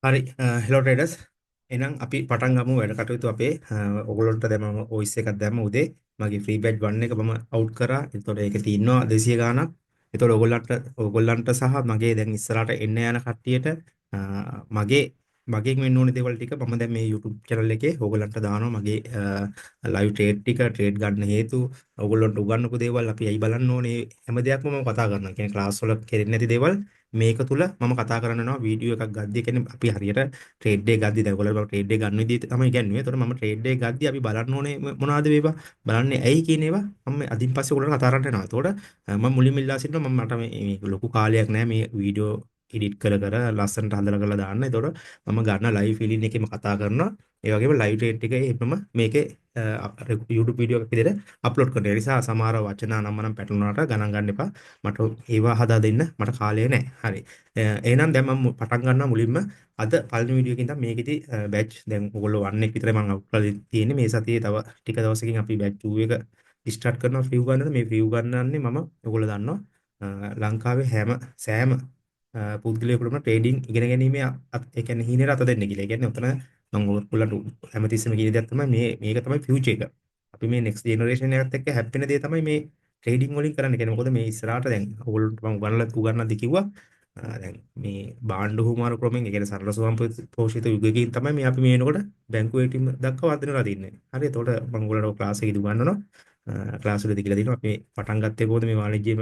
හරි hello traders එහෙනම් අපි පටන් ගමු වැඩ කටයුතු අපේ ඔයගොල්ලන්ට දැන් මම වොයිස් එකක් දැම්ම උදේ මගේ ෆ්‍රී බැච් 1 එක මම අවුට් කරා. ඒතකොට ඒකේ තියෙනවා 200 ගාණක්. ඒතකොට ඔයගොල්ලන්ට සහ මගේ දැන් ඉස්සරහට එන්න යන කට්ටියට මගේ මගෙන් වෙන්න ඕනේ දේවල් ටික මම දැන් මේ YouTube channel එකේ ඕගොල්ලන්ට දානවා. මගේ ලයිව් ට්‍රේඩ් ටික ට්‍රේඩ් ගන්න හේතු ඕගොල්ලන්ට උගන්වපු දේවල් අපි ඇයි බලන්න ඕනේ හැම දෙයක්ම මම කතා කරනවා. කියන්නේ ක්ලාස් වල කෙරෙන්නේ නැති දේවල් මේක තුල මම කතා කරන්න යනවා වීඩියෝ එකක් ගද්දි. කියන්නේ අපි හරියට ට්‍රේඩ් එක ගද්දි දැන් ඔයගොල්ලෝ ට්‍රේඩ් එක ගන්න විදිහ තමයි කියන්නේ. ඒතකොට මම ට්‍රේඩ් එක ගද්දි අපි බලන්න ඕනේ මොනවද මේවා බලන්නේ ඇයි කියන ඒවා මම අදින් පස්සේ ඔයගොල්ලන්ට කතා කරන්න යනවා. ඒතකොට මම මුලින්ම ඉල්ලා සිටිනවා මට මේ ලොකු කාලයක් නැහැ මේ වීඩියෝ එඩිට් කර ලස්සනට හදලා කරලා දාන්න. ඒතකොට මම ගන්න ලයිව් ෆීලින් එකේම කතා කරනවා. ඒ වගේම ලයිව් ට්‍රේඩ් එක එහෙමම මේකේ YouTube වීඩියෝ එකක් විදිහට අප්ලෝඩ් කරනවා. ඒ නිසා සමහර වචන නම් පැටලුණාට ගණන් ගන්න එපා. මට ඒවා හදා දෙන්න මට කාලය නැහැ. හරි. එහෙනම් දැන් මම පටන් ගන්නවා මුලින්ම අද පළවෙනි වීඩියෝ එකකින් තමයි මේකෙදි බැච් දැන් ඔයගොල්ලෝ 1 එක විතරයි මම අවුට් කරලා තියෙන්නේ. මේ සතියේ තව ටික දවසකින් අපි බැච් 2 එක ස්ටාර්ට් කරනවා ෆ්‍රී උගන්නන. මේ ෆ්‍රී උගන්නන්නේ මම ඔයගොල්ලෝ දන්නවා ලංකාවේ සෑම පුද්ගලයෙකුටම ට්‍රේඩින් ඉගෙන ගැනීමේ ඒ කියන්නේ හීනෙට අත දෙන්න කියලා. ඒ කියන්නේ උතන මම ඔයගොල්ලන්ට හැමතිස්සෙම කියන දෙයක් තමයි මේක තමයි ෆියුචර් එක. අපි මේ නෙක්ස්ට් ජෙනරේෂන් එකත් එක්ක හැප්පෙන දේ තමයි මේ ට්‍රේඩින් වලින් කරන්න. කියන්නේ මොකද මේ ඉස්සරහට දැන් ඔයගොල්ලන්ට මම උගන්වන්නත් කිව්වා. දැන් මේ බාණ්ඩ හුමාරු ක්‍රමෙන් ඒ කියන්නේ සරල සුවම් පෝෂිත යුගයකින් තමයි මේ අපි මේ වෙනකොට බැංකුවේ ටීම් දක්වා වර්ධනය කරලා තින්නේ. හරි. එතකොට මම ඔයගොල්ලන්ට ක්ලාස් එකේදී උගන්වනවා. ක්ලාස් වලදී කියලා දෙනවා අපි පටන් ගත්තේ කොහොමද මේ වාණිජ්‍ය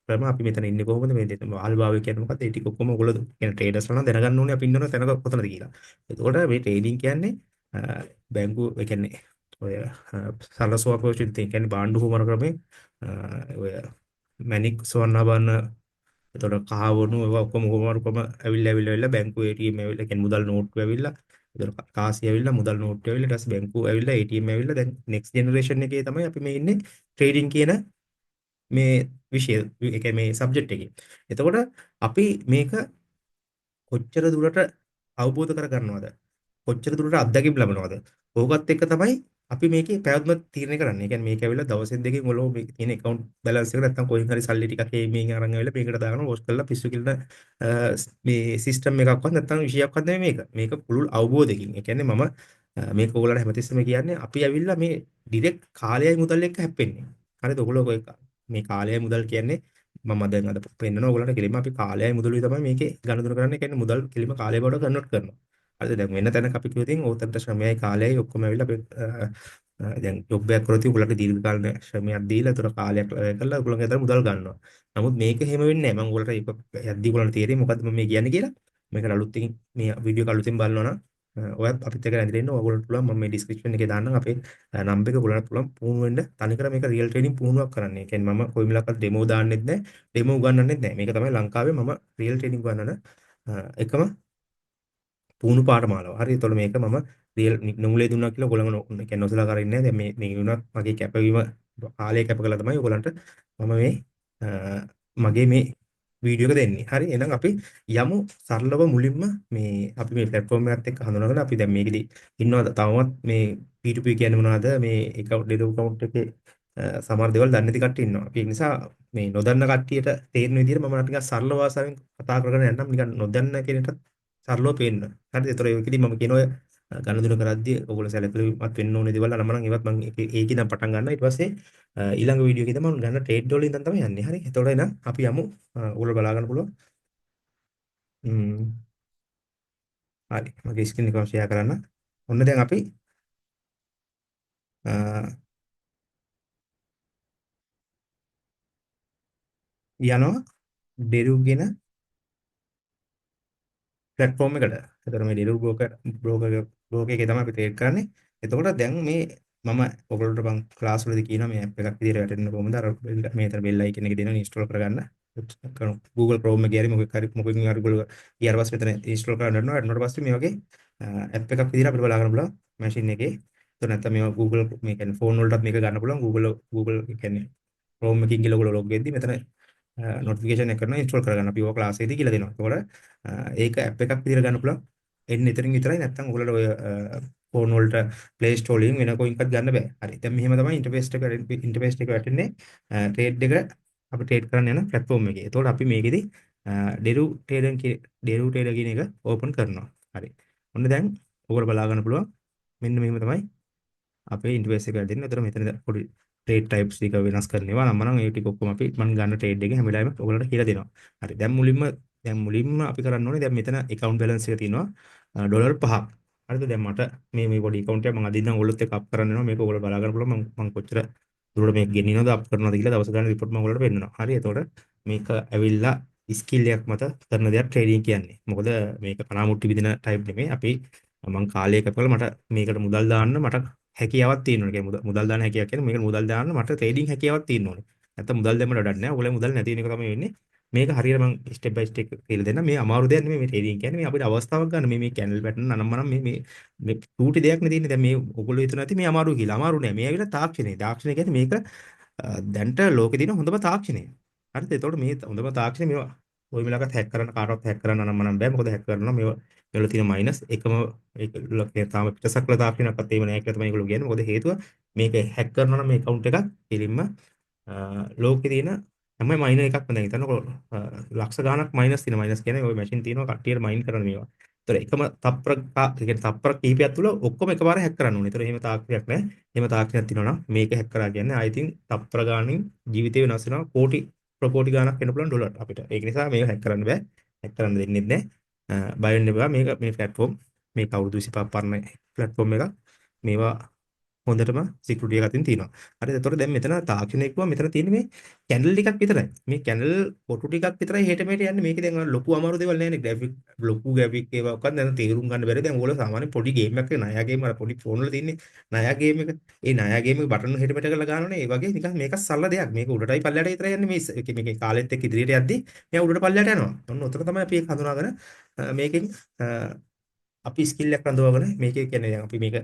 ක්‍රම අපි මෙතන ඉන්නේ කොහොමද මේ වහල්භාවය කියන්නේ මොකක්ද ඒ ටික ඔක්කොම ඔයගොල්ලෝ කියන්නේ ට්‍රේඩර්ස්ලා නම් දැනගන්න ඕනේ අපි ඉන්නන තැනක කොතනද කියලා. එතකොට මේ ට්‍රේඩින් කියන්නේ බැංකුව ඒ කියන්නේ ඔය සරල සුවම් පෝෂිත ඒ කියන්නේ බාණ්ඩ හුමාරු ක්‍රමෙන් ඔය මැණික් සොවන්නාබන්න එතකොට කහවණු ඒවා ඔක්කොම කොහොමරුකම ඇවිල්ලා බැංකුවේ ATM ඇවිල්ලා කියන්නේ මුදල් නෝට්ටු ඇවිල්ලා එතකොට කාසි ඇවිල්ලා මුදල් නෝට්ටු ඇවිල්ලා ඊට පස්සේ බැංකුව ඇවිල්ලා ATM ඇවිල්ලා දැන් නෙක්ස්ට් ජෙනරේෂන් එකේ තමයි අපි මේ ඉන්නේ ට්‍රේඩින් කියන මේ විෂය ඒ කියන්නේ මේ සබ්ජෙක්ට් එකේ. එතකොට අපි මේක කොච්චර දුරට අවබෝධ කර ගන්නවද? කොච්චර දුරට අත්දැකීම් ලබනවද? ඕකත් එක්ක තමයි අපි මේකේ පැවැත්ම තීරණය කරන්නේ. ඒ කියන්නේ මේක ඇවිල්ලා දවසෙන් දෙකකින් ඔලෝ මේ තියෙන account balance එක නැත්තම් කොහෙන් හරි සල්ලි ටිකක් මේන් අරන් ඇවිල්ලා මේකට දාගෙන වොෂ් කරලා පිස්සු කිල්ල මේ සිස්ටම් එකක්වත් නැත්තම් විෂයක්වත් නෙමෙයි මේක. මේක පුළුල් අවබෝධයකින්. ඒ කියන්නේ මම මේක ඔයගොල්ලන්ට හැමතිස්සෙම කියන්නේ අපි ඇවිල්ලා මේ ඩිරෙක්ට් කාලයයි මුදල් එක්ක හැප්පෙන්නේ. හරිද? ඔයගොල්ලෝ මේ කාලයයි මුදල් කියන්නේ මම දැන් අද පෙන්නනවා ඔයගොල්ලන්ට කෙලින්ම අපි කාලයයි මුදලුයි තමයි මේකේ ගණන් කරන්නේ. කියන්නේ මුදල් කෙලින්ම කාලය බවට කන්වර්ට් කරනවා. හරිද? දැන් වෙන තැනක අපි කිව්වොත් ඕතන්ට ශ්‍රමයයි කාලයයි ඔක්කොම ඇවිල්ලා අපි දැන් ජොබ් එකක් කරොත් උගලට දීර්ඝ කාලීන ශ්‍රමයක් දීලා ඒතර කාලයක් කරලා උගලන්ගේ අතර මුදල් ගන්නවා. නමුත් මේක එහෙම වෙන්නේ නැහැ. මම උගලට ඒක යද්දී උගලන්ට තේරෙයි මොකද්ද මම මේ කියන්නේ කියලා. මේක අලුතින් මේ වීඩියෝ එක අලුතින් බලනවා නම් ඔයත් අපිත් එක්ක රැඳිලා ඉන්න ඕගොල්ලන්ට පුළුවන් මම මේ ඩිස්ක්‍රිප්ෂන් එකේ දාන්නම් අපේ නම්බර් එක ඔයගොල්ලන්ට පුළුවන් පුහුණු වෙන්න තනිකර මේක රියල් ට්‍රේඩින් පුහුණුවක් කරන්න. ඒ කියන්නේ මම කොයි මිලක්වත් ඩෙමෝ දාන්නෙත් නැහැ. ඩෙමෝ උගන්වන්නෙත් නැහැ. මේක තමයි ලංකාවේ මම රියල් ට්‍රේඩින් උගන්වන එකම පුහුණු පාඨමාලාව. හරි. එතකොට මේක මම රියල් නුඹලේ දුන්නා කියලා ඔයගොල්ලෝ කියන්නේ නොසලා කරින්නේ නැහැ. දැන් මේ වුණත් මගේ කැපවීම කාලය කැප කළා තමයි ඔයගොල්ලන්ට මම මේ මගේ මේ වීඩියෝ එක දෙන්නේ. හරි. එහෙනම් අපි යමු සරලව මුලින්ම මේ අපි මේ platform එකත් එක්ක හඳුනාගෙන අපි දැන් මේකෙදි ඉන්නවද තවමත් මේ P2P කියන්නේ මොනවද මේ account derivative account එකේ සමහර දේවල් දන්නේ නැති කට්ටිය ඉන්නවා. ඒ නිසා මේ නොදන්න කට්ටියට තේරෙන විදිහට මම ටිකක් සරල භාෂාවෙන් කතා කරගෙන යන්නම් නිකන් නොදන්න කෙනෙක්ට සරලව පේන්න. හරිද? ඒතර ඒකෙදි මම කියන ඔය ගණන් කරද්දී ඔයගොල්ලෝ සැලකිලිමත් වෙන්න ඕනේ දේවල් අරම නම් ඒවත් මම ඒකේ දැන් පටන් ගන්නවා. ඊට පස්සේ ඊළඟ වීඩියෝ එකේ තමයි මම ගන්න ට්‍රේඩ් වලින් ඉඳන් තමයි යන්නේ. හරි. එතකොට එන අපි යමු. ඔයගොල්ලෝ බලා ගන්න පුළුවන්. හ්ම්. හරි. මගේ ස්ක්‍රීන් එක ෂෙයා කරන්න. ඔන්න දැන් අපි යනවා ඩෙරිව් කියන platform එකට. එතකොට මේ ඩෙරිව් බ්‍රෝකර් එකේ තමයි අපි ට්‍රේඩ් කරන්නේ. එතකොට දැන් මේ මම ඔයගොල්ලන්ට මම ක්ලාස් වලදී කියනවා මේ app එකක් විදිහට වැටෙන්න කොහොමද අර මේතර bell icon එක දෙනවා install කරගන්න. Google Chrome එකේ හරි මොකකින් හරි ඔයගොල්ලෝ ඊට පස්සේ මෙතන install කරන්න යනවා. ඊට පස්සේ මේ වගේ app එකක් විදිහට අපිට බලා ගන්න පුළුවන් machine එකේ. එතකොට නැත්නම් මේවා Google මේ කියන්නේ phone වලටත් මේක ගන්න පුළුවන්. Google ඒ කියන්නේ Chrome එකකින් ගිහලා ඔයගොල්ලෝ log වෙද්දි මෙතන නොටිෆිකේෂන් එක කරනවා ඉන්ස්ටෝල් කරගන්න අපි ඕක ක්ලාස් එකේදී කියලා දෙනවා. එතකොට ඒක ඇප් එකක් විදිහට ගන්න පුළුවන්. එන්න එතනින් විතරයි නැත්නම් ඔයගොල්ලෝ ඔය ෆෝන් වලට Play Store වලින් වෙන කොයින්කත් ගන්න බෑ. හරි. දැන් මෙහෙම තමයි ඉන්ටර්ෆේස් එක වැටෙන්නේ ට්‍රේඩ් එක අපි ට්‍රේඩ් කරන්න යන platform එකේ. එතකොට අපි මේකෙදි ඩෙරිව් ට්‍රේඩර් කියන එක ඕපන් කරනවා. හරි. ඔන්න දැන් ඔයගොල්ලෝ බලා ගන්න පුළුවන්. මෙන්න මෙහෙම තමයි අපේ ඉන්ටර්ෆේස් එක දෙන්නේ. ඒතර මෙතන පොඩි ට්‍රේඩ් ටයිප්ස් ටික වෙනස් කරනවා. නම් ඒ ටික ඔක්කොම අපි මම ගන්න ට්‍රේඩ් එකේ හැම වෙලාවෙම ඔයගොල්ලන්ට කියලා දෙනවා. හරි. දැන් මුලින්ම අපි කරන්න ඕනේ දැන් මෙතන account balance එක තියෙනවා ඩොලර් 5ක්. හරිද? දැන් මට මේ පොඩි account එකක් මම අදින්නම් ඔයගොල්ලොත් එක්ක අප් කරන්න වෙනවා. මේක ඔයගොල්ලෝ බලා ගන්න පුළුවන්. මම කොච්චර දුරට මේක ගෙනියනවද අප් කරනවද කියලා දවස් ගානේ රිපෝට් මම ඔයගොල්ලන්ට පෙන්නනවා. හරි. එතකොට මේක ඇවිල්ලා ස්කිල් එකක් මත කරන දෙයක් ට්‍රේඩින් කියන්නේ. මොකද මේක කණාමුට්ටි විදින ටයිප් නෙමෙයි. අපි මම කාලයක කරලා මට මේකට මුදල් දාන්න මට හැකියාවක් තියෙන්න ඕනේ. කියන්නේ මුදල් දාන්න හැකියාවක් කියන්නේ මේකට මුදල් දාන්න මට ට්‍රේඩින් හැකියාවක් තියෙන්න ඕනේ. නැත්නම් මුදල් දැම්මම වැඩක් නැහැ. ඔයගොල්ලෝ මුදල් නැති වෙන එක තමයි වෙන්නේ. මේක හරියට මම ස්ටෙප් බයි ස්ටෙප් කියලා දෙන්න. මේ අමාරු දෙයක් නෙමෙයි මේ ට්‍රේඩින් කියන්නේ. මේ අපිට අවස්ථාවක් ගන්න මේ කැනල් පැටර්න් අනම්මනම් මේ ටූටි දෙයක් නේ තියෙන්නේ. දැන් මේ ඔයගොල්ලෝ හිතන ඇති මේ අමාරු කියලා. අමාරු නෑ. මේ ඇවිල්ලා තාක්ෂණය. තාක්ෂණය කියන්නේ මේක දැන්ට ලෝකේ තියෙන හොඳම තාක්ෂණය. හරිද? ඒතකොට මේ හොඳම තාක්ෂණය මේවා කොයි වෙලාවකත් හැක් කරන්න කාටවත් හැක් කරන්න අනම්මනම් බෑ. මොකද හැක් කරනවා මේවා වල තියෙන මයිනස් එකම ඒක තාම පිටසක්ල තාක්ෂණයක්වත් ඒව නෑ කියලා තමයි ඒගොල්ලෝ කියන්නේ. මොකද හේතුව මේක හැක් කරනවා නම් මේ account එකක් කෙලින්ම ලෝකේ තියෙන හැම මයිනර් එකක්ම දැන් හිතන්නකො ලක්ෂ ගාණක් මයිනස් තියෙන මයිනස් කියන්නේ ওই මැෂින් තියෙනවා කට්ටියට මයින් කරන මේවා. ඒතර එකම තප්පර කීපයක් තුල ඔක්කොම එකපාර හැක් කරන්න ඕනේ. ඒතර එහෙම තාක්ෂණයක් නැහැ. එහෙම තාක්ෂණයක් තියෙනවා නම් මේක හැක් කරා කියන්නේ I think තප්පර ගාණින් ජීවිතේ වෙනස් වෙනවා කෝටි ප්‍රකෝටි ගාණක් වෙන්න පුළුවන් ඩොලර් අපිට. ඒක නිසා මේක හැක් කරන්න බෑ. හැක් කරන්න දෙන්නේ නැහැ. බය වෙන්න එපා. මේ platform මේක අවුරුදු 25 පරණ platform එකක්. මේවා හොඳටම සිකියුරිටි එකක් අතින් තියෙනවා. හරිද? එතකොට දැන් මෙතන තාක්ෂණය කිව්වම මෙතන තියෙන්නේ මේ කැනල් ටිකක් විතරයි. මේ කැනල් කොටු ටිකක් විතරයි හෙට මෙහෙට යන්නේ. මේකේ දැන් ලොකු අමාරු දේවල් නැහැ නේ. ලොකු ග්‍රැෆික් ඒවා ඔක්කොම දැන් තේරුම් ගන්න බැරි. දැන් ඕගොල්ලෝ සාමාන්‍ය පොඩි ගේම් එකක් ණයා ගේම් අර පොඩි ෆෝන් වල තියෙන්නේ ණයා ගේම් එක. ඒ ණයා ගේම් එක බටන් හෙට මෙහෙට කරලා ගන්නවනේ. ඒ වගේ නිකන් මේක සරල දෙයක්. මේක උඩටයි පල්ලයට විතරයි යන්නේ. මේකේ කාලෙත් එක්ක ඉදිරියට යද්දි මෙයා උඩට පල්ලයට යනවා. ඔන්න ඔතන තමයි අපි ඒක හඳුනාගෙන මේකෙන් අපි ස්කිල් එකක් රඳවගෙන මේකේ කියන්නේ දැන් අපි මේක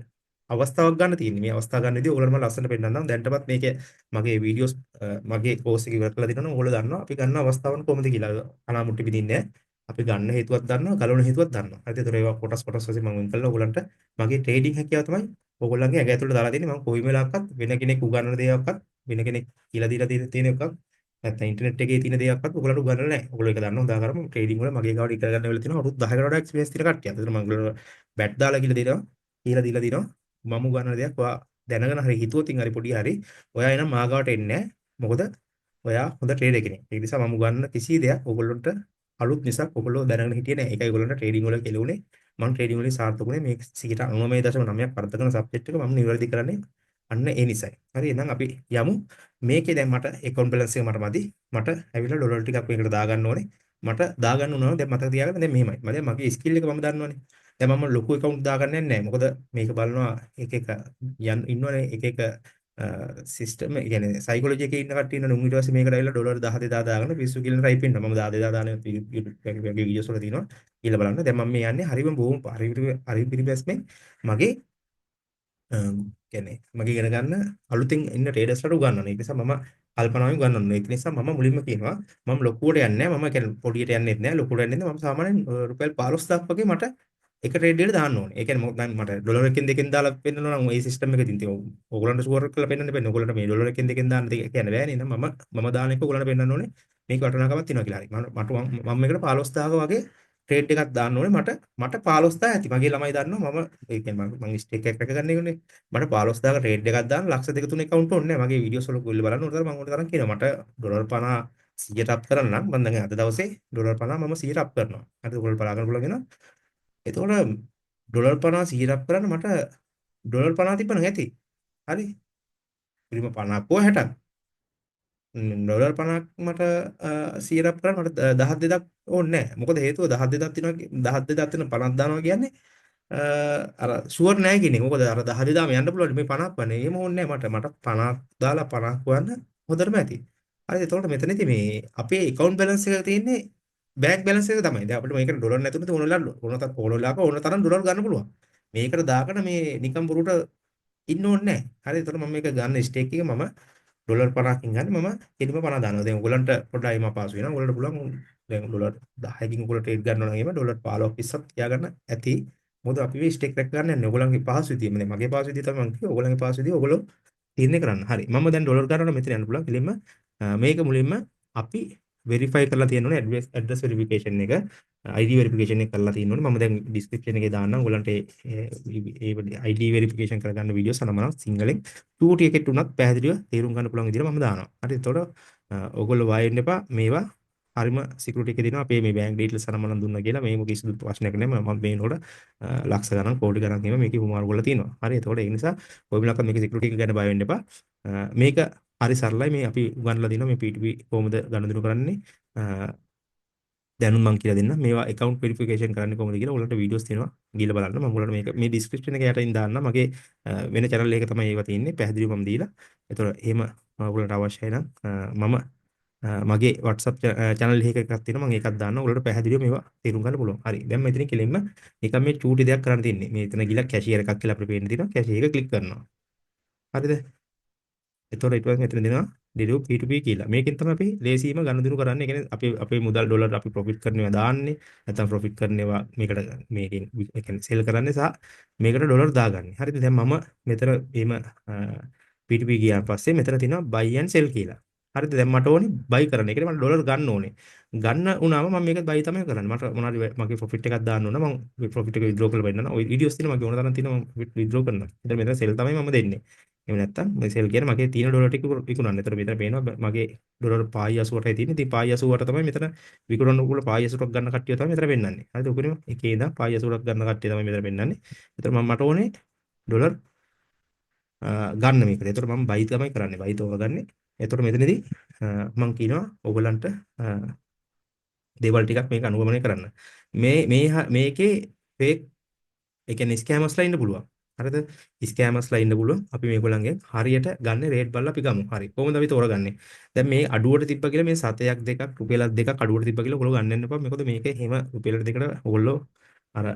අවස්ථාවක් ගන්න තියෙන්නේ. මේ අවස්ථාව ගන්න විදිහ ඔයගොල්ලෝ මම ලස්සනට පෙන්නන්නම්. දැන්ටමත් මේකේ මගේ වීඩියෝස් මගේ කෝස් එක ඉවර කරලා දෙනවා. ඔයගොල්ලෝ දන්නවා අපි ගන්න අවස්ථාවන් කොහොමද කියලා. අනාමුට්ටි විදින්නේ අපි ගන්න හේතුවක් දන්නවා, ගලවන හේතුවක් දන්නවා. හරිද? ඒතර ඒවා කොටස් වශයෙන් මම වෙන් කළා ඔයගොල්ලන්ට මගේ ට්‍රේඩින් හැකියාව තමයි ඔයගොල්ලන්ගේ ඇඟ ඇතුළට දාලා දෙන්නේ. මම කොයි වෙලාවකත් වෙන කෙනෙක් උගන්වන දේවල්වත් වෙන කෙනෙක් කියලා දීලා තියෙන එකක් නැත්නම් ඉන්ටර්නෙට් එකේ තියෙන දේවල්වත් ඔයගොල්ලන්ට උගන්වලා නැහැ. ඔයගොල්ලෝ ඒක දන්නවා. උදාහරණයක් ට්‍රේඩින් වල මගේ ගාවට ඉගෙන ගන්න වෙලා තියෙනවා අවුරුදු 10කට වඩා එක්ස්පීරියන්ස් තියෙන කට්ටියක්. ඒතර මම ඔයගොල්ලෝ බැට් දාලා කියලා දෙනවා. කියලා දීලා දිනවා. මම උගන්වන දෙයක් ඔයා දැනගෙන හරි හිතුවොතින් හරි පොඩි හරි ඔයා එනම් මාගාවට එන්නේ නැහැ. මොකද ඔයා හොඳ ට්‍රේඩර් කෙනෙක්. ඒ නිසා මම උගන්වන කිසි දෙයක් ඔයගොල්ලන්ට අලුත් නිසා ඔයගොල්ලෝ දැනගෙන හිටියේ නැහැ. ඒකයි ඔයගොල්ලන්ට ට්‍රේඩින් වල කෙලුනේ. මම ට්‍රේඩින් වලින් සාර්ථකුනේ මේ 99.9ක් වර්ධ කරන සබ්ජෙක්ට් එක මම නිවැරදි කරන්නේ අන්න ඒ නිසයි. හරි එහෙනම් අපි යමු. මේකේ දැන් මට account balance එක මට මදි. මට ඇවිල්ලා ඩොලර් ටිකක් මේකට දාගන්න ඕනේ. මට දාගන්න උනවා දැන් මතක තියාගන්න දැන් මෙහෙමයි. මගේ ස්කිල් එක මම දන්නවනේ. දැන් මම ලොකු account දාගන්නේ නැහැ. මොකද මේක බලනවා එක එක ඉන්නවනේ එක එක සිස්ටම් ඒ කියන්නේ සයිකොලොජි එකේ ඉන්න කට්ටිය ඉන්නවනේ. ඊට පස්සේ මේකට ඇවිල්ලා ඩොලර් 10 2000 දාගෙන පිස්සු කියලා ටයිප් වෙනවා. මම 10 2000 දාන වගේ වීඩියෝස් වල තියෙනවා. කියලා බලන්න. දැන් මම මේ යන්නේ හරිම බොහොම හරි පිළිපැස්මෙන් මගේ කියන්නේ මගේ ඉගෙන ගන්න අලුතෙන් ඉන්න ට්‍රේඩර්ස්ලාට උගන්වනවා. ඒක නිසා මම කල්පනාවෙන් උගන්වනවා. ඒක නිසා මම මුලින්ම කියනවා මම ලොකුවට යන්නේ නැහැ. මම කියන්නේ පොඩියට යන්නේත් නැහැ. ලොකුවට යන්නේ නැහැ. මම සාමාන්‍යයෙන් රුපියල් 15000ක් වගේ මට එක ට්‍රේඩ් එකට දාන්න ඕනේ. ඒ කියන්නේ දැන් මට ඩොලර් එකෙන් දෙකෙන් දාලා පෙන්නනවා නම් ඒ සිස්ටම් එකකින් තියෙන ඕගොල්ලන්ට ෂුවර් කරලා පෙන්නන්න බෑ. ඕගොල්ලන්ට මේ ඩොලර් එකෙන් දෙකෙන් දාන්න කියන්න බෑනේ. එහෙනම් මම දාන එක ඕගොල්ලන්ට පෙන්නන්න ඕනේ. මේක වටිනාකමක් තියෙනවා කියලා. හරි. මම මේකට 15000 වගේ ට්‍රේඩ් එකක් දාන්න ඕනේ. මට 15000 ඇති. මගේ ළමයි දන්නවා ඒ කියන්නේ මම ස්ටේක් එකක් රැකගන්න එකනේ. මට 15000 ට්‍රේඩ් එකක් දාන්න ලක්ෂ 2 3 account ඕනේ නැහැ. මගේ වීඩියෝස් වල ගොල්ලෝ බලන්න උඩට මම උඩට තරම් කියනවා. මට ඩොලර් 50 100ට අප් කරන්න නම් මම දැන් අද දවසේ ඩොලර් 50 මම 100ට අප් කරනවා. හරිද? ඔයගොල්ලෝ බලා ගන්න පුළුවන් වෙනවා. එතකොට ඩොලර් 50 100ට අප් කරන්න මට ඩොලර් 50 තිබ්බනම් ඇති. හරි? පිරිම 50ක් හෝ 60ක්. ඩොලර් 50ක් මට 100ක් කරන්න මට 10000ක් ඕනේ නැහැ. මොකද හේතුව 10000ක් තියෙනවා 10000ක් තියෙන 50ක් දානවා කියන්නේ අර ෂුවර් නැහැ කියන්නේ. මොකද අර 10000ම යන්න පුළුවන් මේ 50ක් වනේ. එහෙම ඕනේ නැහැ මට. මට 50ක් දාලා 50ක් වන්න හොඳටම ඇති. හරිද? එතකොට මෙතනදී මේ අපේ account balance එක තියෙන්නේ බැංක් බැලන්ස් එක තමයි. දැන් අපිට මේකට ඩොලර් නැතුනත් ඕන තරම් ඩොලර් ගන්න පුළුවන්. මේකට දාගෙන මේ නිකම් බොරුට ඉන්න ඕනේ නැහැ. හරි එතකොට මම මේක ගන්න ස්ටේක් එක මම ඩොලර් 50කින් ගන්න මම කෙලිම 50 දානවා. දැන් ඔයගලන්ට පොඩ්ඩයි මම පාස් වෙනවා. ඔයගලන්ට පුළුවන් දැන් ඩොලර් 10කින් ඔයගලට ට්‍රේඩ් ගන්නවා නම් එහෙම ඩොලර් 15ක් 20ක් තියාගන්න ඇති. මොකද අපි මේ ස්ටේක් රැක් ගන්න යන්නේ ඔයගලන්ගේ පහසු විදිය. මගේ පහසු විදිය තමයි මම කිව්වේ. ඔයගලන්ගේ පහසු විදිය ඔයගලෝ තීරණය කරන්න. හරි. මම දැන් ඩොලර් ගන්නවා මෙතන යන්න පුළුවන්. කෙලින්ම මේක මුලින්ම අපි වෙරිෆයි කරලා තියෙන්න ඕනේ ඇඩ්‍රස් වෙරිෆිකේෂන් එක ID වෙරිෆිකේෂන් එක කරලා තියෙන්න ඕනේ. මම දැන් ඩිස්ක්‍රිප්ෂන් එකේ දාන්නම්. ඔයගලන්ට ඒ ID වෙරිෆිකේෂන් කරගන්න වීඩියෝ සනමන සිංහලෙන් ටූටි එකෙත් උනත් පැහැදිලිව තේරුම් ගන්න පුළුවන් විදිහට මම දානවා. හරි. එතකොට ඔයගොල්ලෝ වාය වෙන්න එපා. මේවා හරිම සිකියුරිටි එක දෙනවා. අපේ මේ බැංක් ඩීටේල්ස් සනමන දුන්නා කියලා මේක කිසිදු ප්‍රශ්නයක් නෑ. මම මේනකොට ලක්ෂ ගණන් කෝටි ගණන් එහෙම මේකේ හුමාරු කරලා තියෙනවා. හරි. එතකොට ඒ නිසා ඔයගොල්ලෝ මේක සිකියුරිටි එක ගැන බය වෙන්න එපා. මේක හරි සරලයි. මේ අපි උගන්වලා දිනවා මේ P2P කොහොමද ගණන්දිනු කරන්නේ. දැනුම් මම කියලා දෙන්නම්. මේවා account verification කරන්නේ කොහොමද කියලා ඔයාලට වීඩියෝස් තියෙනවා. ගිහලා බලන්න. මම ඔයාලට මේක මේ description එකේ යටින් දාන්නම්. මගේ වෙන channel එකක තමයි ඒවා තියෙන්නේ. පැහැදිලිව මම දීලා. ඒතකොට එහෙම ඔයාලට අවශ්‍යයි නම් මම මගේ WhatsApp channel එකක් තියෙනවා. මම ඒකත් දාන්නම්. ඔයාලට පැහැදිලිව මේවා තේරුම් ගන්න පුළුවන්. හරි. දැන් මෙතනින් කෙලින්ම නිකන් මේ චූටි දෙයක් කරන්න තියෙන්නේ. මේ එතන ගිහලා cashier එකක් කියලා අපිට පේන්න තියෙනවා. cashier එක click කරනවා. හරිද? එතකොට ඊට පස්සේ මෙතන දෙනවා deriv P2P කියලා. මේකෙන් තමයි අපි ලේසියෙම ගනුදෙනු කරන්නේ. ඒ කියන්නේ අපි අපේ මුදල් ඩොලර් අපි ප්‍රොෆිට් කරනවා දාන්නේ. නැත්නම් ප්‍රොෆිට් කරනවා මේකට මේකෙන් ඒ කියන්නේ සෙල් කරන්නේ සහ මේකට ඩොලර් දාගන්නේ. හරිද? දැන් මම මෙතන එහෙම P2P ගියාන් පස්සේ මෙතන තියෙනවා buy and sell කියලා. හරිද? දැන් මට ඕනේ buy කරන්න. ඒ කියන්නේ මට ඩොලර් ගන්න ඕනේ. ගන්න උනාම මම මේක buy තමයි කරන්නේ. මට මොනවාරි මගේ ප්‍රොෆිට් එකක් දාන්න ඕන මම මේ ප්‍රොෆිට් එක විත්ඩ්‍රෝ කරලා වෙන්න. ඔය වීඩියෝස් තියෙනවා මගේ ඕන තරම් තියෙනවා මම විත්ඩ්‍රෝ කරනවා. ඉතින් මෙතන sell තමයි මම දෙන්නේ. එහෙම නැත්තම් මේ සෙල් කියන්නේ මගේ තියෙන ඩොලර් ටික විකුණන්න. ඒතර මෙතන පේනවා මගේ ඩොලර් 5.88යි තියෙන්නේ. ඉතින් 5.88ට තමයි මෙතන විකුණන්න උගල 5.88ක් ගන්න කට්ටිය තමයි මෙතන පෙන්වන්නේ. හරිද? ඔකනේ එකේ ඉඳන් 5.88ක් ගන්න කට්ටිය තමයි මෙතන පෙන්වන්නේ. ඒතර මට ඕනේ ඩොලර් ගන්න මේකට. ඒතර මම බයි තමයි කරන්නේ. බයි තෝරගන්නේ. ඒතර මෙතනදී මම කියනවා ඔයගලන්ට දේවල් ටිකක් මේක අනුගමනය කරන්න. මේකේ ෆේක් ඒ කියන්නේ ස්කෑමර්ස්ලා ඉන්න පුළුවන්. හරිද? ස්කෑමර්ස්ලා ඉන්න පුළුවන්. අපි මේගොල්ලන්ගෙන් හරියට ගන්න රේට් බලලා අපි ගමු. හරි. කොහොමද අපි තෝරගන්නේ? දැන් මේ අඩුවට තිබ්බ කියලා මේ සතයක් දෙකක් රුපියලක් දෙකක් අඩුවට තිබ්බ කියලා ඔයගොල්ලෝ ගන්න යන්න එපා. මොකද මේකේ හැම රුපියලක් දෙකට ඔයගොල්ලෝ අර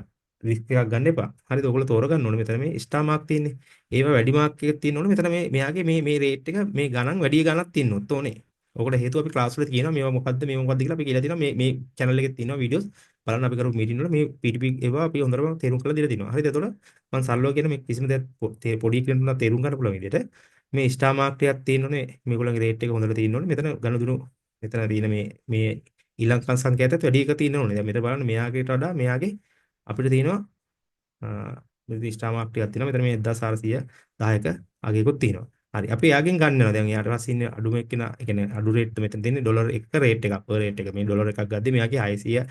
රිස්ක් එකක් ගන්න එපා. හරිද? ඔයගොල්ලෝ තෝරගන්න ඕනේ. මෙතන මේ ස්ටාර් මාක් තියෙන්නේ. ඒව වැඩි මාක් එකක් තියෙන්න ඕනේ. මෙතන මෙයාගේ මේ රේට් එක මේ ගණන් වැඩි ගණක් තියෙන්නොත් ඕනේ. ඔකට හේතුව අපි ක්ලාස් වල කියනවා මේවා මොකද්ද කියලා අපි කියලා තියෙනවා මේ channel එකේ තියෙනවා වීඩියෝස් බලන්න අපි කරපු මීටින් වල මේ PTP ඒවා අපි හොඳටම තේරුම් කරලා දීලා තිනවා. හරිද? එතකොට මම සරලව කියන මේ කිසිම දෙයක් පොඩි කෙනෙකුට තේරුම් ගන්න පුළුවන් විදිහට මේ ස්ටාර් මාක් එකක් තියෙන්න ඕනේ. මේගොල්ලන්ගේ රේට් එක හොඳට තියෙන්න ඕනේ. මෙතන ගණදුණු මෙතන තියෙන මේ ඊළඟ සංඛ්‍යාතත් වැඩි එක තියෙන්න ඕනේ. දැන් මෙතන බලන්න මෙයාගේට වඩා මෙයාගේ අපිට තියෙනවා මෙතන ස්ටාර් මාක් ටිකක් තියෙනවා. මෙතන මේ 1410ක අගයකුත් තියෙනවා. හරි. අපි යාගෙන් ගන්න වෙනවා. දැන් යාට පස්සේ ඉන්නේ අඩුම එක්කෙනා, ඒ කියන්නේ අඩු රේට් මෙතන තියෙන්නේ ඩොලර් එක රේට් එකක් පර් රේට් එක. මේ ඩොලර් එකක් ගද්දි මෙයාගේ 600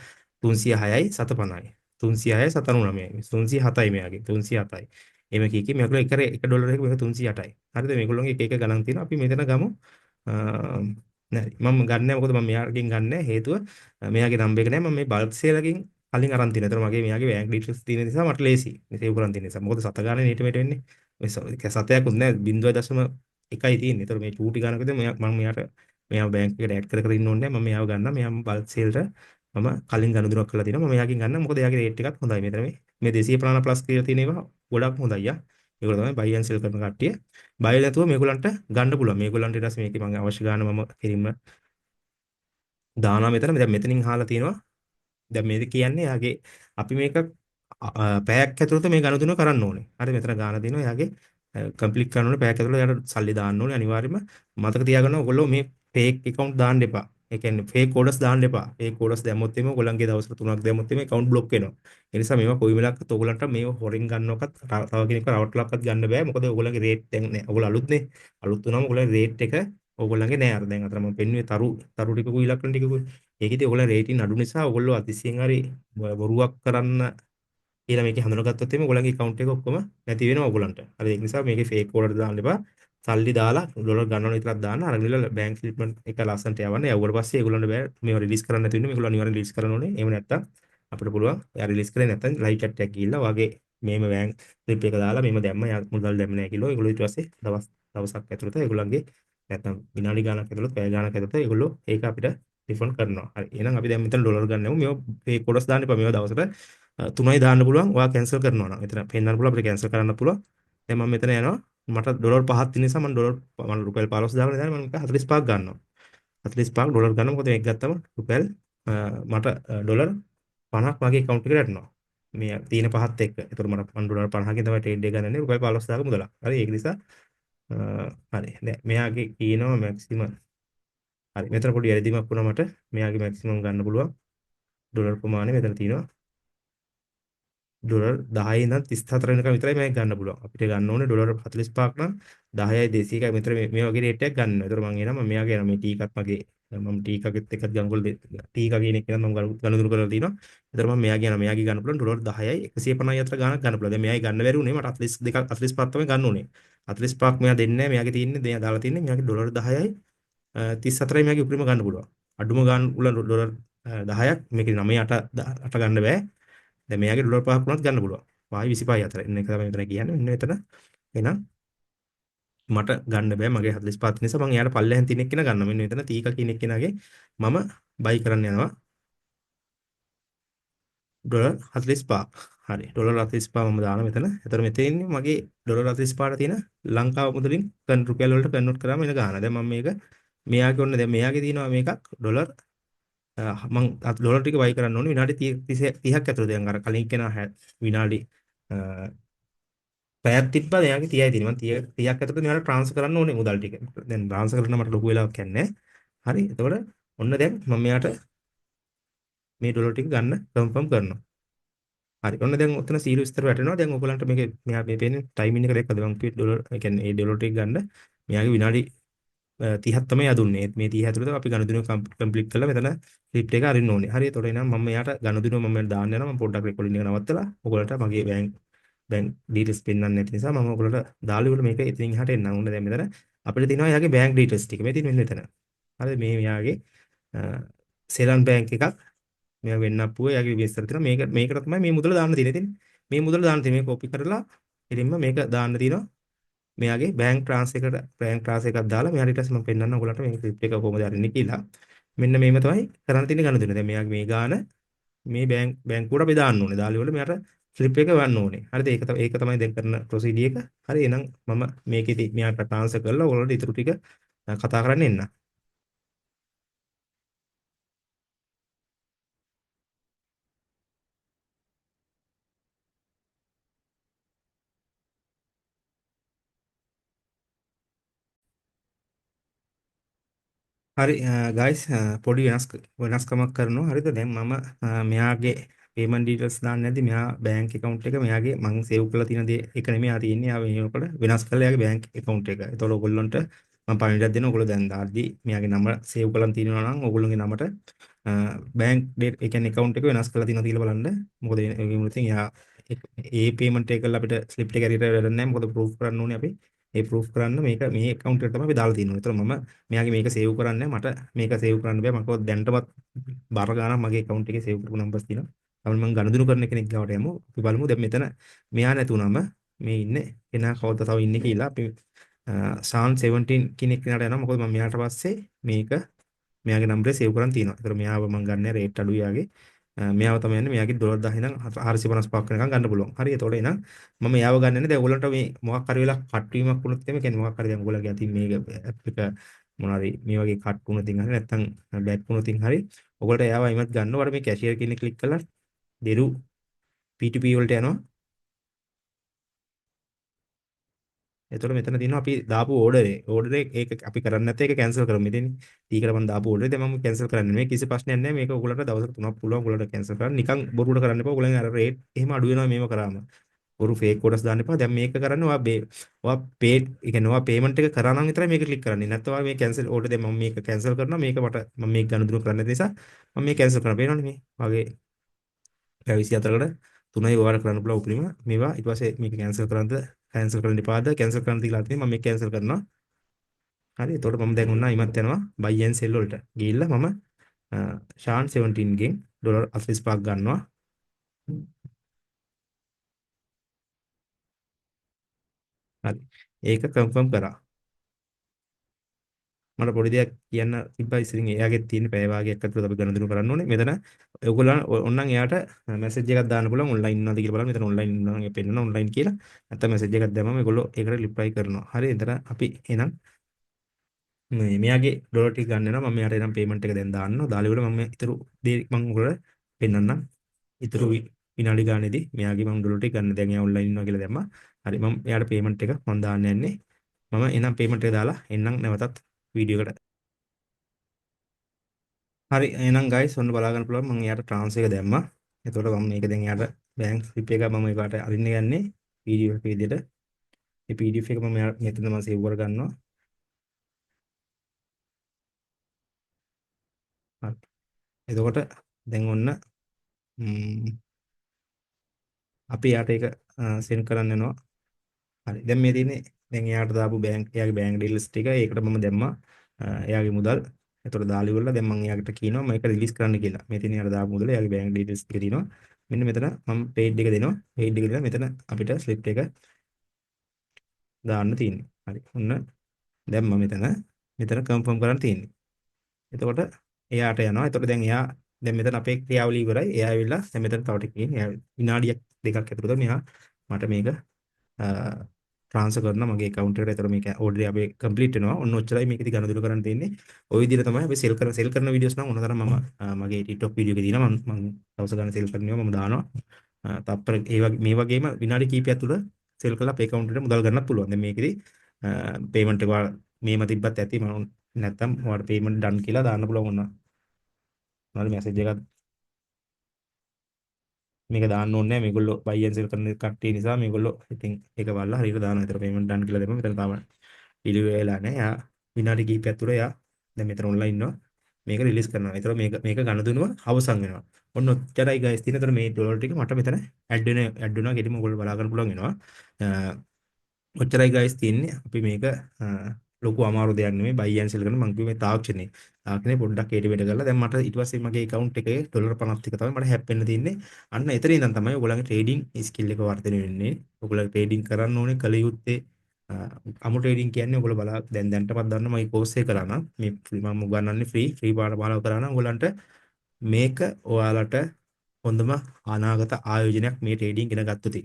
306යි 750යි. 306යි 799යි. 307යි මෙයාගේ. 307යි. එහෙම කීකේ මේගොල්ලෝ එක ඩොලර් එකක මේක 308යි. හරිද? මේගොල්ලෝගේ එක එක ගණන් තියෙනවා. අපි මෙතන ගමු. නෑ මම ගන්න නැහැ. මොකද මම මෙයාගෙන් ගන්න නැහැ. හේතුව මෙයාගේ නම්බර් එක නැහැ. මම මේ බල්ක් සේල් එකකින් කලින් අරන් තියෙනවා. ඒතර මගේ මෙයාගේ බැංක් ඩීටේල්ස් තියෙන නිසා මට ලේසි. මේ සේව් කරන් තියෙන නිසා. මොකද සත ගානේ නීට මෙට වෙන්නේ. මේ සතයක් උත් නැහැ 0.1යි තියෙන්නේ. ඒතර මේ චූටි ගණකද මම මෙයාට මෙයාව බැංක් එකට ඇඩ් කර ඉන්න ඕනේ නැහැ. මම මෙයාව ගන්නම්. මෙයාම බල්ක් සේල්ට මම කලින් ගනුදෙනුවක් කරලා තියෙනවා. මම එයාගෙන් ගන්නම්. මොකද එයාගේ රේට් එකත් හොඳයි. මෙතන මේ 250 ප්ලස් කියලා තියෙන ඒවා ගොඩක් හොඳයි යා. ඒගොල්ලෝ තමයි බයි ඇන්ඩ් සෙල් කරන කට්ටිය. බයි නැතුව මේගොල්ලන්ට ගන්න පුළුවන්. මේගොල්ලන්ට ඊට පස්සේ මේකේ මම අවශ්‍ය ගාන මම කෙලින්ම දානවා මෙතන. දැන් මෙතනින් අහලා තියෙනවා. දැන් මේක කියන්නේ යාගේ අපි මේක පැයක් ඇතුළත මේ ගනුදෙනුව කරන්න ඕනේ. හරි මෙතන ගාන දෙනවා යාගේ කම්ප්ලීට් කරන්න ඕනේ පැයක් ඇතුළත යාට සල්ලි දාන්න ඕනේ අනිවාර්යයෙන්ම. මතක තියාගන්න ඔයගොල්ලෝ මේ ෆේක් account දාන්න එපා. ඒ කියන්නේ ෆේක් orders දාන්න එපා. ෆේක් orders දැම්මොත් එimhe ඔයගොල්ලන්ගේ දවස් 3ක් දැම්මොත් එimhe account block වෙනවා. ඒ නිසා මේවා කොයි වෙලාවකත් ඔයගොල්ලන්ට මේව හොරෙන් ගන්නවකත් තව කෙනෙක්ව රවට්ටලක්වත් ගන්න බෑ. මොකද ඔයගොල්ලන්ගේ රේට් දැන් නෑ. ඔයගොල්ලෝ අලුත්නේ. අලුත් වුණාම ඔයගොල්ලන්ගේ රේට් එක ඔයගොල්ලන්ගේ නෑ. අර දැන් අතර මම පෙන්නුවේ තරු ටිකකුයි ඉලක්කන ටිකකුයි. ඒකෙදි ඔයගොල්ලෝ රේටින් අඩු නිසා ඔයගොල්ලෝ අතිශයින් හරි බොරුවක් කරන්න කියලා මේකේ හඳුනාගත්තොත් එimhe ඔයගොල්ලන්ගේ account එක ඔක්කොම නැති වෙනවා ඔයගොල්ලන්ට. හරි ඒක නිසා මේකේ fake order දාන්න එපා. සල්ලි දාලා ඩොලර් ගන්නවන විතරක් දාන්න. අරගෙන බැංක් ස්ටේට්මන්ට් එක ලස්සනට යවන්න. යවුවට පස්සේ ඒගොල්ලන්ට බෑ මේව රිලීස් කරන්න නැති වෙන්නේ. මේගොල්ලෝ අනිවාර්යෙන් රිලීස් කරන්න ඕනේ. එහෙම නැත්තම් අපිට පුළුවන් එයා රිලීස් කරේ නැත්තම් ලයිව් chat එකක් ගිහිල්ලා වගේ මේම බැංක් ස්ලිප් එක දාලා මේම දැම්ම මුදල් දැම්ම නැහැ කිලෝ. ඒගොල්ලෝ ඊට පස්සේ දවසක් ඇතුළත ඒගොල්ලන්ගේ නැත්තම් විනාඩි ගාණක් ඇතුළත පැය ගාණක් ඇතුළත ඒගොල්ලෝ ඒක අපිට රිෆන්ඩ් කරනවා. හරි. එහෙනම් අපි දැන් මෙතන ඩොලර් ගන්නෙමු. මේව මේ කොටස් දාන්න එපා. මේව දවසට 3යි දාන්න පුළුවන්. ඔයා කැන්සල් කරනවා නම්. එතන පෙන්නන්න පුළුවන් අපිට කැන්සල් කරන්න පුළුවන්. දැන් මම මෙතන යනවා. මට ඩොලර් 5ක් තියෙන නිසා මම රුපියල් 15 දාගෙන ඉඳන් මම 45ක් ගන්නවා. 45ක් ඩොලර් ගන්න. මොකද මේක ගත්තම රුපියල් මට ඩොලර් 50ක් මගේ account එකට යටනවා. මේ තියෙන පහත් එක්ක. ඒතකොට මට මම ඩොලර් 50කින් තමයි ට්‍රේඩ් එක ගන්නනේ රුපියල් 15000ක මුදලක්. හරි ඒක නිසා හරි. දැන් මෙයාගේ කියනවා මැක්සිමම් හරි. මෙතන පොඩි වැරදීමක් වුණා මට. මෙයාගේ මැක්සිමම් ගන්න පුළුවන් ඩොලර් ප්‍රමාණය මෙතන තියෙනවා. ඩොලර් 10 ඉඳන් 34 වෙනකම් විතරයි මේක ගන්න පුළුවන්. අපිට ගන්න ඕනේ ඩොලර් 45ක් නම් 10යි 200යි මෙතන මේ වගේ රේට් එකක් ගන්න. ඒතර මම එනවා මම මෙයාගේ මේ ටී එකත් මගේ මම ටී එකගෙත් එකක් ගන්කොල් ටී එක කියන එක නම් මම ගනුදෙනු කරලා තිනවා. ඒතර මම මෙයාගේ ගන්න පුළුවන් ඩොලර් 10යි 150යි අතර ගාණක් ගන්න පුළුවන්. දැන් මෙයායි ගන්න බැරි උනේ මට 42ක් 45ක් තමයි ගන්න උනේ. 45ක් මෙයා දෙන්නේ නැහැ. මෙයාගේ තියෙන්නේ දෙයා දාලා තියෙන්නේ මෙයාගේ ඩොලර් 10යි 34යි මෙයාගේ උපරිම ගන්න පුළුවන්. අඩුම ගන්න උල ඩොලර් 10ක් මේකේ 9 8 ගන්න බෑ. දැන් මෙයාගේ ඩොලර් 5ක් වුණත් ගන්න පුළුවන්. 5යි 25යි අතර. එන්න එක තමයි මෙතන කියන්නේ. මෙන්න මෙතන එහෙනම් මට ගන්න බෑ මගේ 45 නිසා මම එයාට පල්ලෙහෙන් තිනෙක් කෙනා ගන්නවා. මෙන්න මෙතන තීක කියන එක්කෙනාගේ මම බයි කරන්න යනවා ඩොලර් 45. හරි. ඩොලර් 45 මම දානවා මෙතන. එතකොට මෙතන ඉන්නේ මගේ ඩොලර් 45ට තියෙන ලංකාව මුදලින් රුපියල් වලට කන්වර්ට් කරාම එන ගාන. දැන් මම මේක මෙයාගේ ඔන්න දැන් මෙයාගේ තියෙනවා මේකක් ඩොලර් මම ඩොලර් ටික බයි කරන්න ඕනේ විනාඩි 30ක් ඇතුළත. දැන් අර කලින් කෙනා විනාඩි පැයක් තිබ්බා එයාගේ 30යි තියෙනවා. මම 30ක් ඇතුළත මෙයාට ට්‍රාන්ස්ෆර් කරන්න ඕනේ මුදල් ටික. දැන් ට්‍රාන්ස්ෆර් කරන්න මට ලොකු වෙලාවක් යන්නේ. හරි. එතකොට ඔන්න දැන් මම මෙයාට මේ ඩොලර් ටික ගන්න කන්ෆර්ම් කරනවා. හරි. ඔන්න දැන් ඔතන සීරෝ විස්තර වැටෙනවා. දැන් ඔයගලන්ට මේක මෙයා මේ පේන්නේ ටයිමින් එක දැක්කද? මම කිව්වේ ඩොලර් ඒ කියන්නේ මේ ඩොලර් ටික ගන්න මෙයාගේ විනාඩි 30ක් තමයි යදුන්නේ. මේ 30 ඇතුළත අපි ගණුදිනුව කම්ප්ලීට් කරලා මෙතන රිප්ට් එක අරින්න ඕනේ. හරි. එතකොට එනම් මම මෙයාට ගණුදිනුව මම දාන්න යනවා. මම පොඩ්ඩක් රෙකෝඩින් එක නවත්තලා ඔයගලන්ට මගේ බැංක් ඩීටේල්ස් පෙන්වන්න නැති නිසා මම ඔයගලන්ට දාලා ඉවර මේක ඉතින් එහාට එන්නම්. ඕනේ දැන් මෙතන අපිට තියෙනවා එයාගේ බැංක් ඩීටේල්ස් ටික. මේ තියෙන මෙන්න මෙතන. හරි. මේ මෙයාගේ සෙලන් බැංක් එකක් මෙයා වෙන්නප්පුව එයාගේ විස්තර තියෙනවා. මේකට තමයි මේ මුදල දාන්න තියෙන්නේ. ඉතින් මේ මුදල දාන්න තියෙන්නේ මේ කොපි කරලා ඉතින්ම මේක දාන්න තියෙනවා. මෙයාගේ බැංක් ට්‍රාන්ස්ෆර් එකක් දාලා මෙයාට ඊට පස්සේ මම පෙන්නන්න ඔයගලන්ට මේ ක්ලිප් එක කොහොමද අරින්නේ කියලා. මෙන්න මේව තමයි කරන්න තියෙන ගණන් දෙන්න. දැන් මෙයාගේ මේ ගාන මේ බැංකුවට අපි දාන්න ඕනේ. දාලා ඉවරලා මෙයාට ස්ලිප් එක වන්න ඕනේ. හරිද? ඒක තමයි දැන් කරන ප්‍රොසීඩිය එක. හරි එහෙනම් මම මේකෙදි මෙයාට ට්‍රාන්ස්ෆර් කරලා ඔයගලන්ට ඊටු ටික කතා කරන්න එන්න. හරි ගයිස් පොඩි වෙනස්කමක් කරනවා. හරිද? දැන් මම මෙයාගේ පේමන්ට් ඩීටේල්ස් දාන්න නැද්දි මෙයා බැංක් account එක මෙයාගේ මම සේව් කරලා තියෙන දේ එක නෙමෙයි ආ තියෙන්නේ. ආ මේකට වෙනස් කරලා එයාගේ බැංක් account එක. ඒතකොට ඔයගොල්ලන්ට මම පණිවිඩයක් දෙනවා. ඔයගොල්ලෝ දැන් දාද්දි මෙයාගේ නම සේව් කරලා තියෙනවා නම් ඔයගොල්ලෝගේ නමට බැංක් ඩේට් ඒ කියන්නේ account එක වෙනස් කරලා තියෙනවා කියලා බලන්න. මොකද ඒ වුණොත් එයා ඒ පේමන්ට් එක කරලා අපිට ස්ලිප් එක ඇරියට වැඩක් නැහැ. මොකද ප්‍රූෆ් කරන්න ඕනේ අපි. ඒ ප්‍රූෆ් කරන්න මේක මේ account එකට තමයි අපි දාලා තියෙන්නේ. ඒතර මම මෙයාගේ මේක සේව් කරන්නේ මට මේක සේව් කරන්න බෑ. මම දැනටමත් බර ගානක් මගේ account එකේ සේව් කරපු numbers තියෙනවා. අපි මම ගනුදෙනු කරන කෙනෙක් ගාවට යමු. අපි බලමු දැන් මෙතන මෙයා නැතුණම මේ ඉන්නේ කෙනා කවුද තව ඉන්නේ කියලා අපි සාන් 17 කෙනෙක් කෙනාට යනවා. මොකද මම මෙයාට පස්සේ මේක මෙයාගේ නම්බරේ සේව් කරන් තියෙනවා. ඒතර මෙයාව මම ගන්න රේට් අඩුයි යාගේ. මෙයාව තමයි යන්නේ මෙයාගේ ඩොලර් 10 ඉඳන් 455ක් වෙනකම් ගන්න පුළුවන්. හරි. එතකොට එනං මම මෙයාව ගන්න යන්නේ. දැන් ඔයගොල්ලන්ට මේ මොකක් හරි වෙලා කට්වීමක් වුණොත් එimhe කියන්නේ මොකක් හරි දැන් ඔයගොල්ලන්ගේ අතින් මේක ඇප් එක මොනවාරි මේ වගේ කට් වුණොතින් හරි නැත්නම් බෑක් වුණොතින් හරි ඔයගොල්ලන්ට එයාව අයිමත් ගන්නවා. වර මේ කැෂියර් කියන එක ක්ලික් කරලා දෙරු P2P වලට යනවා. එතකොට මෙතන තියෙනවා අපි දාපු ඕඩරේ ඒක අපි කරන්නේ නැත්නම් ඒක කැන්සල් කරමු. ඉතින් ටීකට මම දාපු ඕඩරේ දැන් මම කැන්සල් කරන්නේ. මේ කිසි ප්‍රශ්නයක් නැහැ. මේක ඔයගොල්ලන්ට දවස් 3ක් පුළුවන් ඔයගොල්ලන්ට කැන්සල් කරන්න. නිකන් බොරුවට කරන්න එපා. ඔයගොල්ලන් අර රේට් එහෙම අඩු වෙනවා මේව කරාම. බොරු ෆේක් කෝඩස් දාන්න එපා. දැන් මේක කරන්නේ ඔයා පේඩ් ඒ කියන්නේ ඔයා පේමන්ට් එක කරා නම් විතරයි මේක ක්ලික් කරන්නේ. නැත්නම් ඔයා මේ කැන්සල් ඕඩර් දැන් මම මේක කැන්සල් කරනවා. මේක මම මේක ගනුදෙනු කරන්න නැති නිසා මම මේක කැන්සල් කරනවා. පේනවනේ මේ. වගේ 24කට 3යි ඔයාලට කරන්න පුළුවන් උපරිම මේවා ඊට පස්සේ මේක කැන්සල් කරන්න එපාද කැන්සල් කරන්න තියලා තියෙනවා මම මේක කැන්සල් කරනවා හරි එතකොට මම දැන් ඔන්න ඉමත් යනවා buy and sell වලට ගිහිල්ලා මම ෂාන් 17 ගෙන් ඩොලර් 45ක් ගන්නවා හරි ඒක කන්ෆර්ම් කරා මට පොඩි දෙයක් කියන්න තිබ්බා ඉතින් එයාගේ තියෙන පැය වාගයක් අතර අපි ගණන් කරන්න ඕනේ මෙතන ඔයගොල්ලන් ඕන්නම් එයාට මැසේජ් එකක් දාන්න පුළුවන් ඔන්ලයින් ඉන්නවද කියලා බලන්න මෙතන ඔන්ලයින් ඉන්නවා නම් පෙන්නන ඔන්ලයින් කියලා නැත්නම් මැසේජ් එකක් දැම්මම ඒගොල්ලෝ ඒකට රිප්ලයි කරනවා හරි එතන අපි එහෙනම් මෙයාගේ ඩොලර් ටික ගන්න යනවා මම මෙයාට එනම් පේමන්ට් එක දැන් දාන්නවා දාලා ඉවර මම ඊටු දේ මම ඔයගොල්ලෝ පෙන්නන්නම් ඊටු විනාඩි ගානේදී මෙයාගේ මම ඩොලර් ටික ගන්න දැන් එයා ඔන්ලයින් ඉන්නවා කියලා දැම්මා හරි මම එයාට පේමන්ට් එක මම දාන්න යන්නේ මම එනම් පේමන්ට් එක දාලා එන්නම් නැවතත් වීඩියෝ එකට හරි එහෙනම් guys ඔන්න බලා ගන්න පුළුවන් මම යාට ට්‍රාන්ස්ෆර් එක දැම්මා. එතකොට මම මේක දැන් යාට බැංක් ස්ලිප් එක මම ඒකට අරින්න යන්නේ PDF එක විදිහට. මේ PDF එක මම මෙතන මම සේව් කර ගන්නවා. හරි. එතකොට දැන් ඔන්න අපි යාට ඒක සෙන්ඩ් කරන්න යනවා. හරි. දැන් මේ තියෙන්නේ දැන් එයාට දාපු එයාගේ බැංක් ඩීටේල්ස් ටික ඒකට මම දැම්මා. එයාගේ මුදල්. එතකොට දාලා ඉවරලා දැන් මම එයාට කියනවා මේක රිලීස් කරන්න කියලා. මේ තියෙන එයාට දාපු මුදල එයාගේ බැංක් ඩීටේල්ස් ටික තියෙනවා. මෙන්න මෙතන මම පේජ් එක දෙනවා. පේජ් එක දීලා මෙතන අපිට ස්ලිප් එක දාන්න තියෙන්නේ. හරි. ඔන්න දැම්මා මෙතන කන්ෆර්ම් කරන්න තියෙන්නේ. එතකොට එයාට යනවා. එතකොට දැන් එයා දැන් මෙතන අපේ ක්‍රියාවලිය ඉවරයි. එයා ඇවිල්ලා දැන් මෙතන තව ටිකකින් එයා විනාඩියක් දෙකක් ඇතුළත මෙයා මට මේක ට්‍රාන්ස්ෆර් කරනවා මගේ account එකට. ඒතර මේක ඕඩරේ අපේ කම්ප්ලීට් වෙනවා. ඔන්න ඔච්චරයි මේකෙදි ගණදෙනු කරන්න තියෙන්නේ. ওই විදිහට තමයි අපි සෙල් කරන වීඩියෝස් නම් ඕනතරම් මම මගේ TikTok වීඩියෝ එකේ දිනවා මම දවස් ගාන සෙල් කරනවා මම දානවා. තප්පර මේ වගේම විනාඩි කිහිපයක් තුළ සෙල් කරලා අපේ account එකට මුදල් ගන්නත් පුළුවන්. දැන් මේකෙදි පේමන්ට් එක මේම තිබ්බත් ඇති මම නැත්තම් ඔයාලට පේමන්ට් ඩන් කියලා දාන්න පුළුවන් වුණා. මොනවාරි මැසේජ් එකක් මේක දාන්න ඕනේ නැහැ මේගොල්ලෝ buy and sell කරන කට්ටිය නිසා මේගොල්ලෝ ඉතින් ඒක බලලා හරියට දානවා. ඒතර payment done කියලා දෙමු. මෙතන තාම ඩිලිවරි වෙලා නැහැ. යා විනාඩි කිහිපයක් තුළ යා දැන් මෙතන ඔන්ලයින් ඉන්නවා. මේක රිලීස් කරනවා. ඒතර මේක ගණදුනුව අවසන් වෙනවා. ඔන්න ඔච්චරයි guys තියෙන. ඒතර මේ ඩොලර් ටික මට මෙතන ඇඩ් වෙනවා. ගෙඩිම ඔයගොල්ලෝ බලා ගන්න පුළුවන් වෙනවා. ඔච්චරයි ගයිස් තියෙන්නේ අපි මේක ලොකු අමාරු දෙයක් නෙමෙයි buy and sell කරන මම කිව්වේ තාක්ෂණේ පොඩ්ඩක් ඒටි වැඩ කරලා දැන් මට ඊට පස්සේ මගේ account එකේ ඩොලර් 50 ක තමයි මට හැප්පෙන්න තියෙන්නේ අන්න එතන ඉඳන් තමයි ඔයගොල්ලන්ගේ ට්‍රේඩින් ස්කිල් එක වර්ධනය වෙන්නේ ඔයගොල්ලෝ ට්‍රේඩින් කරන්න ඕනේ කල යුත්තේ අමු ට්‍රේඩින් කියන්නේ ඔයගොල්ලෝ බලා දැන්ටමත් දන්න මගේ කෝස් එක කරා නම් මේ මම උගන්වන්නේ ෆ්‍රී පාඩමාලාව කරා නම් ඔයගොල්ලන්ට මේක ඔයාලට හොඳම අනාගත ආයෝජනයක් මේ ට්‍රේඩින් ඉගෙන ගත්තොත්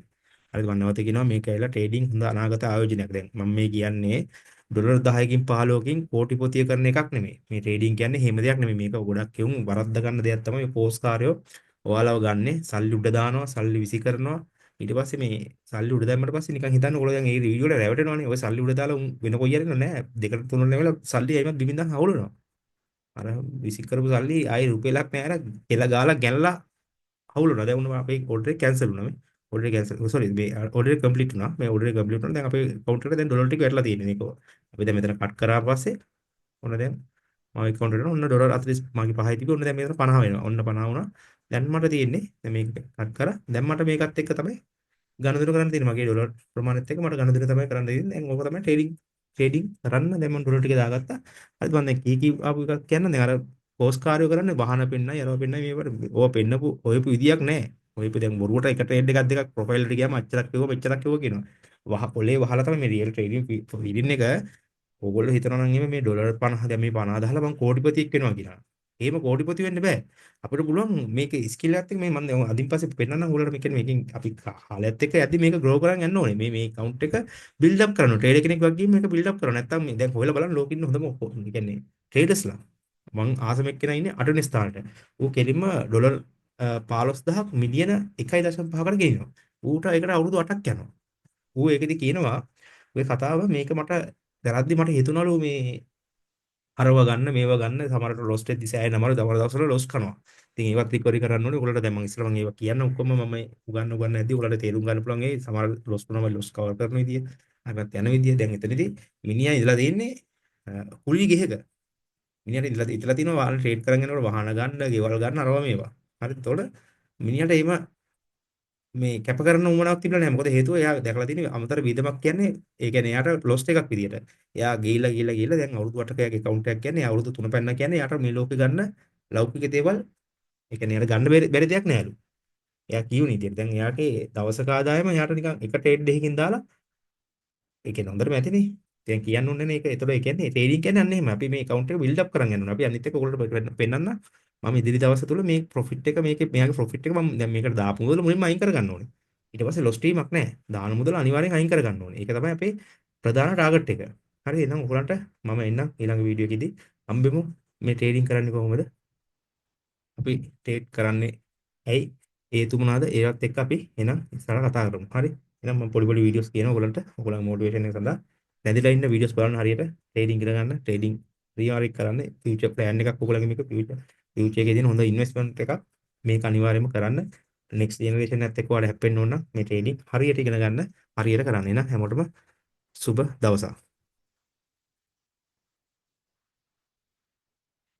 හරිද මම නැවත කියනවා මේක ඇවිල්ලා ට්‍රේඩින් හොඳ අනාගත ආයෝජනයක්. දැන් මම මේ කියන්නේ ඩොලර් 10කින් 15කින් කෝටිපතිය කරන එකක් නෙමෙයි. මේ ට්‍රේඩින් කියන්නේ එහෙම දෙයක් නෙමෙයි. මේක ගොඩක් එවුන් වරද්ද ගන්න දෙයක් තමයි මේ පෝස්ට් කාර්යෝ ඔයාලව ගන්නෙ. සල්ලි උඩ දානවා, සල්ලි විසි කරනවා. ඊට පස්සේ මේ සල්ලි උඩ දැම්මට පස්සේ නිකන් හිතන්න ඔයගොල්ලෝ දැන් මේ වීඩියෝ වල රැවටෙනවනේ. ඔය සල්ලි උඩ දාලා උන් වෙන කොයියරෙන්න නෑ. දෙකට තුනට නෙවෙලා සල්ලි එයිමත් බිමින්දන් හවුලනවා. අර විසි කරපු සල්ලි ආයේ රුපියලක් නෑ අර කෙල ගාලා ගැනලා අවුල් වුණා. දැන් උන අපේ ඕඩර් එක කැන්සල් වුණා මේ. ඕඩර් එක කැන්සල් සෝරි මේ ඕඩර් එක කම්ප්ලීට් වුණා. මේ ඕඩර් එක කම්ප්ලීට් වුණා. දැන් අපේ account එකට දැන් ඩොලර් ටික වැටලා තියෙන්නේ මේක. අපි දැන් මෙතන කට් කරා පස්සේ ඔන්න දැන් මගේ account එකට ඔන්න ඩොලර් 40 මගේ 5යි තිබ්බේ ඔන්න දැන් මෙතන 50 වෙනවා. ඔන්න 50 වුණා. දැන් මට තියෙන්නේ දැන් මේක කට් කරා. දැන් මට මේකත් එක්ක තමයි ගණදෙනු කරන්න තියෙන්නේ. මගේ ඩොලර් ප්‍රමාණයත් එක්ක මට ගණදෙනු තමයි කරන්න තියෙන්නේ. දැන් ඕක තමයි ට්‍රේඩින් කරන්න දැන් මම ඩොලර් ටික දාගත්තා. හරිද මම දැන් කී ආපු එකක් කියන්න දැන් අර පෝස්ට් කාර්යෝ කරන්නේ වහන පෙන්නයි යරව පෙන්නයි මේවට ඕවා පෙන්නපු ඔයපු විදියක් නැහැ. ඔයපු දැන් බොරුවට එක ට්‍රේඩ් එකක් දෙකක් ප්‍රොෆයිල් එකට ගියාම අච්චරක් කිව්වා මෙච්චරක් කිව්වා කියනවා. පොලේ වහලා තමයි මේ රියල් ට්‍රේඩින් ෆීඩින් එක ඕගොල්ලෝ හිතනවා නම් එimhe මේ ඩොලර් 50 දැන් මේ 50 දාලා මම කෝටිපතියෙක් වෙනවා කියලා. එහෙම කෝටිපති වෙන්න බෑ. අපිට පුළුවන් මේක ස්කිල් එකත් එක්ක මේ මම දැන් අදින් පස්සේ පෙන්නන්නම් ඔයාලට මේක මේකෙන් අපි කාලයත් එක්ක යද්දි මේක ග්‍රෝ කරන් යන්න ඕනේ. මේ account එක බිල්ඩ් අප් කරනවා. ට්‍රේඩර් කෙනෙක් වගේ මේක බිල්ඩ් අප් කරනවා. නැත්තම් මේ දැන් හොයලා බලන්න ලෝකෙ ඉන්න හොඳම ඒ කියන්නේ ට්‍රේඩර්ස්ලා. මං ආසම එක්කෙනා ඉන්නේ 8 වෙනි ස්ථානට. ඌ කෙලින්ම ඩොලර් 15000ක් මිලියන 1.5කට ගෙනියනවා. ඌට ඒකට අවුරුදු 8ක් යනවා. ඌ ඒකෙදි කියනවා ඔය කතාව මේක මට දැනද්දි මට හිතුණලු මේ අරව ගන්න මේව ගන්න සමහරට ලොස් වෙද්දි සෑහෙන අමාරු දවල් දවස්වල ලොස් කරනවා. ඉතින් ඒවත් රිකවරි කරන්න ඕනේ. ඔයගොල්ලන්ට දැන් මම ඉස්සෙල්ලා මම ඒවා කියන්න ඔක්කොම මම උගන්න ඇද්දි ඔයගොල්ලන්ට තේරුම් ගන්න පුළුවන් ඒ සමහර ලොස් කරනවා ලොස් කවර් කරන විදිය. අරකට යන විදිය දැන් එතනදී මිනිහා ඉඳලා තියෙන්නේ කුලී ගෙහක. මිනිහට ඉඳලා තිනවා වාහන ට්‍රේඩ් කරන් යනකොට වාහන ගන්න, ගෙවල් ගන්න අරවා මේවා. හරිද? එතකොට මිනිහට එහෙම මේ කැප කරන උවමනාවක් තිබුණා නැහැ. මොකද හේතුව එයා දැකලා තියෙන අමතර වියදමක් කියන්නේ ඒ කියන්නේ එයාට ලොස් එකක් විදියට. එයා ගිහිල්ලා දැන් අවුරුදු 8ක එයාගේ account එකක් කියන්නේ අවුරුදු 3 පැන්න කියන්නේ එයාට මේ ලෝකේ ගන්න ලෞකික දේවල් ඒ කියන්නේ එයාට ගන්න බැරි දෙයක් නෑලු. එයා කියු නීතියට. දැන් එයාගේ දවසක ආදායම එයාට නිකන් එක ට්‍රේඩ් එකකින් දාලා ඒ කියන්නේ හොඳටම ඇතිනේ. දැන් කියන්න ඕනේ නේ ඒක. ඒතකොට ඒ කියන්නේ ට්‍රේඩින් කියන්නේ අන්න එහෙම. අපි මේ account එක build up කරන් යනවා. අපි අනිත් එක ඔයගොල්ලෝ පෙන්නන්න මම ඉදිරි දවස් තුල මේ ප්‍රොෆිට් එක මෙයාගේ ප්‍රොෆිට් එක මම දැන් මේකට දාපු මුදල මුලින්ම අයින් කර ගන්න ඕනේ. ඊට පස්සේ ලොස් ටීමක් නැහැ. දාන මුදල අනිවාර්යෙන් අයින් කර ගන්න ඕනේ. ඒක තමයි අපේ ප්‍රධාන ටාගට් එක. හරි එහෙනම් ඔයගලන්ට මම එන්නම් ඊළඟ වීඩියෝ එකේදී හම්බෙමු මේ ට්‍රේඩින් කරන්නේ කොහොමද? අපි ට්‍රේඩ් කරන්නේ ඇයි? හේතු මොනවාද? ඒවත් එක්ක අපි එනම් ඉස්සරහ කතා කරමු. හරි. එහෙනම් මම පොඩි පොඩි වීඩියෝස් කියනවා ඔයගලන්ට. ඔයගලගේ මොටිවේෂන් එක සඳහා නැදිලා ඉන්න වීඩියෝස් බලන්න හරියට ට්‍රේඩින් ඉගෙන ගන්න, ට්‍රේඩින් රියාරික් කරන්න, ෆියුචර් ප්ලෑන් එකක් ඔයගලගේ මේක ෆියුචර් ෆියුචර් එකේ තියෙන හොඳ ඉන්වෙස්ට්මන්ට් එකක්. මේක අනිවාර්යයෙන්ම කරන්න. නෙක්ස්ට් ජෙනරේෂන් එකත් එක්ක ඔයාලා හැප්පෙන්න ඕන නම් මේ ට්‍රේඩින් හරියට ඉගෙන ගන්න, හරියට කරන්න. එහෙනම් හැමෝටම සුබ දවසක්.